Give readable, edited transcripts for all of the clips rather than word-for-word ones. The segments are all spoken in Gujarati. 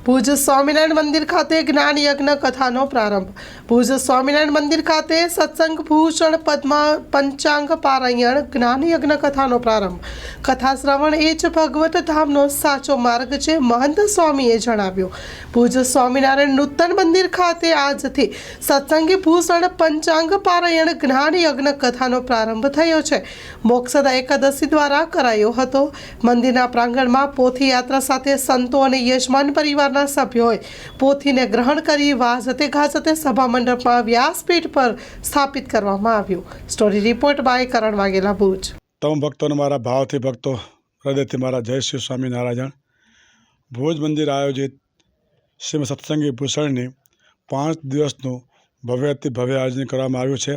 ભુજ સ્વામિનારાયણ મંદિર ખાતે જ્ઞાન યજ્ઞ કથાનો પ્રારંભ। ભુજ સ્વામિનારાયણ મંદિર ખાતે સત્સંગ ભૂષણ પદ્મા પંચાંગ પારાયણ જ્ઞાન યજ્ઞ કથાનો પ્રારંભ। કથા શ્રવણ એ જ ભગવત ધામનો સાચો માર્ગ છે, મહંત સ્વામીએ જણાવ્યું। ભુજ સ્વામિનારાયણ નૂતન મંદિર ખાતે આજથી સત્સંગી ભૂષણ પંચાંગ પારાયણ જ્ઞાન યજ્ઞ કથાનો પ્રારંભ થયો છે। મોક્ષદા એકાદશી દ્વારા કરાયો હતો। મંદિરના પ્રાંગણમાં પોથી યાત્રા સાથે સંતો અને યજમાન પરિવાર સભ્યોએ પોથીને ગ્રહણ કરી વાજતે ગાજતે સભા મંડપમાં વ્યાસપીઠ પર સ્થાપિત કરવામાં આવ્યું। સ્ટોરી રિપોર્ટ બાય કરણ વાઘેલા, ભુજ। તમામ ભક્તોને મારા ભાવથી ભક્તો હૃદયથી મારા જય શ્રી સ્વામિનારાયણ। ભુજ મંદિર આયોજિત શ્રીમદ સત્સંગી ભૂષણની 5 દિવસનું ભવ્યથી ભવ્ય આયોજન કરવામાં આવ્યું છે।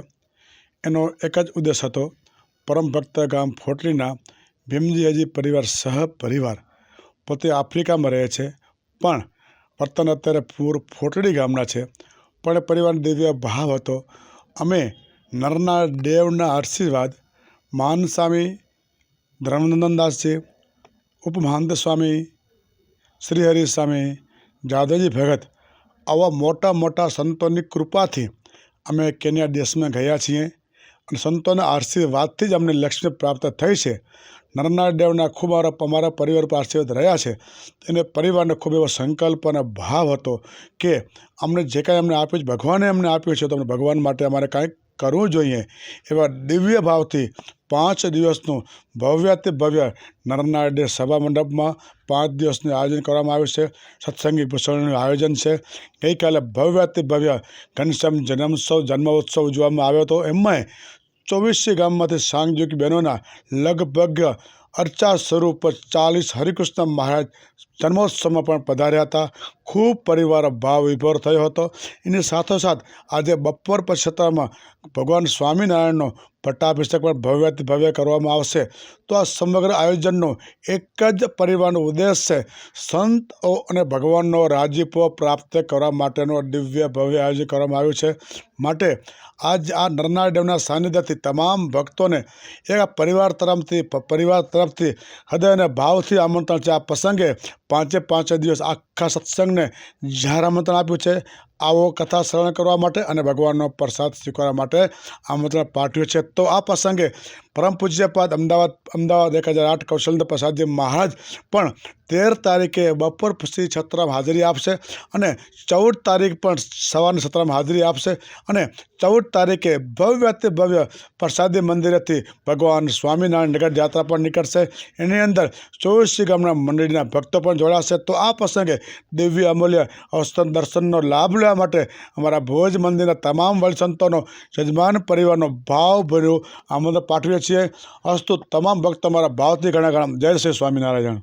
એનો એક જ ઉદ્દેશ હતો, પરમ ભક્ત ગામ ફોટલીના ભીમજી હજી પરિવાર સહપરિવાર પોતે આફ્રિકામાં રહે છે, પણ વર્તન અત્યારે પૂર ફોટડી ગામના છે। પણ એ પરિવારનો દિવ્ય ભાવ હતો, અમે નરના દેવના આશીર્વાદ મહાન સ્વામી ધર્મનંદનદાસજી, ઉપમહંત સ્વામી શ્રીહરિ સ્વામી, જાદવજી ભગત આવા મોટા મોટા સંતોની કૃપાથી અમે કેન્યા દેશમાં ગયા છીએ અને સંતોના આશીર્વાદથી જ અમને લક્ષ્મી પ્રાપ્ત થઈ છે। નરના દેવના ખૂબ અમારા પરિવાર પર આશીર્વાદ રહ્યા છે। એને પરિવારને ખૂબ એવો સંકલ્પ અને ભાવ હતો કે અમને જે કાંઈ અમને આપ્યું છે, ભગવાને અમને આપ્યું છે, તો અમને ભગવાન માટે અમારે કાંઈક કરવું જોઈએ। એવા દિવ્ય ભાવથી 5 દિવસનું ભવ્યથી ભવ્ય નરના દેવ સભા મંડપમાં 5 દિવસનું આયોજન કરવામાં આવ્યું છે। સત્સંગી ભૂષણનું આયોજન છે। ગઈકાલે ભવ્યથી ભવ્ય ઘનશ્યામ જન્મોત્સવ ઉજવવામાં આવ્યો હતો। એમાંય 24 ગામમાંથી સાંગજોગી બહેનોના લગભગ અર્ચા સ્વરૂપ 40 હરિકૃષ્ણ મહારાજ જન્મોત્સવમાં પણ પધાર્યા હતા। ખૂબ પરિવાર ભાવ વિભોર થયો હતો। એની સાથોસાથ આજે બપોર પછી સત્રમાં ભગવાન સ્વામિનારાયણનો પટ્ટાભિષેક પણ ભવ્યથી ભવ્ય કરવામાં આવશે। તો આ સમગ્ર આયોજનનો એક જ પરિવારનો ઉદ્દેશ છે, સંતો અને ભગવાનનો રાજીપો પ્રાપ્ત કરવા માટેનો દિવ્ય ભવ્ય આયોજન કરવામાં આવ્યું છે। માટે આજ આ નરના દેવના સાનિધ્યથી તમામ ભક્તોને એક પરિવાર તરફથી હૃદય અને ભાવથી આમંત્રણ છે। આ પ્રસંગે 5 દિવસ આખા સત્સંગને જાહેર આમંત્રણ આપ્યું છે, આવો કથા શ્રવણ કરવા માટે અને ભગવાનનો પ્રસાદ સ્વીકારવા માટે આમંત્રણ પાઠવ્યું છે। તો આ પ્રસંગે પરમ પૂજ્યપાદ અમદાવાદ 1008 કૌશલેન્દ્ર પ્રસાદજી મહારાજ પણ 13 તારીખે બપોર પછી સત્રમાં હાજરી આપશે અને 14 તારીખ પણ સવારની સત્રમાં હાજરી આપશે અને 14 તારીખે ભવ્યથી ભવ્ય પ્રસાદી મંદિરેથી ભગવાન સ્વામિનારાયણ નગર યાત્રા પણ નીકળશે। એની અંદર 24 ગામના મંડળીના ભક્તો પણ જોડાશે। તો આ પ્રસંગે દિવ્ય અમૂલ્ય અવસર દર્શનનો લાભ લેવા માટે અમારા ભુજ મંદિરના તમામ વડ સંતોનો યજમાન પરિવારનો ભાવભર્યું આમંત્રણ પાઠવીએ છીએ। અસ્તુ તમામ ભક્તો અમારા ભાવથી ઘણા જય શ્રી સ્વામિનારાયણ।